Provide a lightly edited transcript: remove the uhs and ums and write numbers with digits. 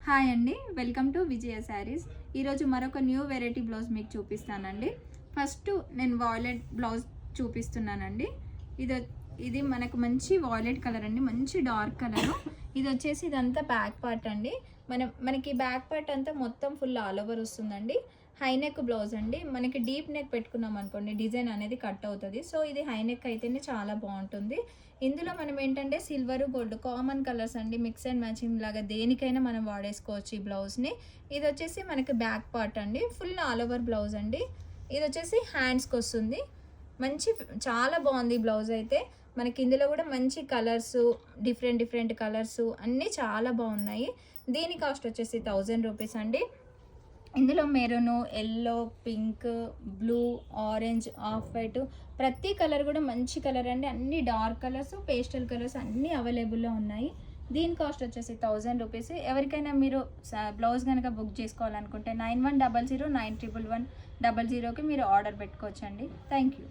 Hi అండి, welcome to విజయ శారీస్. ఈరోజు మరొక న్యూ వెరైటీ బ్లౌజ్ మీకు చూపిస్తానండి. ఫస్ట్ నేను వాయిలెట్ బ్లౌజ్ చూపిస్తున్నానండి. ఇది ఇది మనకు మంచి వాయిలెట్ కలర్ అండి, మంచి డార్క్ కలరు. ఇది వచ్చేసి ఇదంతా బ్యాక్ పార్ట్ అండి. మనకి బ్యాక్ పార్ట్ అంతా మొత్తం ఫుల్ ఆల్ ఓవర్ వస్తుందండి. హై నెక్ బ్లౌజ్ అండి. మనకి డీప్ నెక్ పెట్టుకున్నాం అనుకోండి డిజైన్ అనేది కట్ అవుతుంది. సో ఇది హై నెక్ అయితేనే చాలా బాగుంటుంది. ఇందులో మనం ఏంటంటే సిల్వర్ గోల్డ్ కామన్ కలర్స్ అండి, మిక్స్ అండ్ మ్యాచింగ్ లాగా దేనికైనా మనం వాడేసుకోవచ్చు ఈ బ్లౌజ్ని. ఇది వచ్చేసి మనకి బ్యాక్ పార్ట్ అండి, ఫుల్ ఆల్ ఓవర్ బ్లౌజ్ అండి. ఇది వచ్చేసి హ్యాండ్స్కి వస్తుంది. మంచి చాలా బాగుంది బ్లౌజ్ అయితే. మనకి ఇందులో కూడా మంచి కలర్స్, డిఫరెంట్ కలర్స్ అన్నీ చాలా బాగున్నాయి. దీని కాస్ట్ వచ్చేసి 1000 రూపీస్ అండి. ఇందులో maroon, yellow, pink, blue, orange, off white ప్రతి కలర్ కూడా మంచి కలర్ అండి. అన్ని డార్క్ కలర్స్, పేస్టల్ కలర్స్ అన్నీ అవైలబుల్లో ఉన్నాయి. దీని కాస్ట్ వచ్చేసి 1000 రూపీస్. ఎవరికైనా మీరు బ్లౌజ్ కనుక బుక్ చేసుకోవాలనుకుంటే 9100911100కి మీరు ఆర్డర్ పెట్టుకోవచ్చండి. Thank you.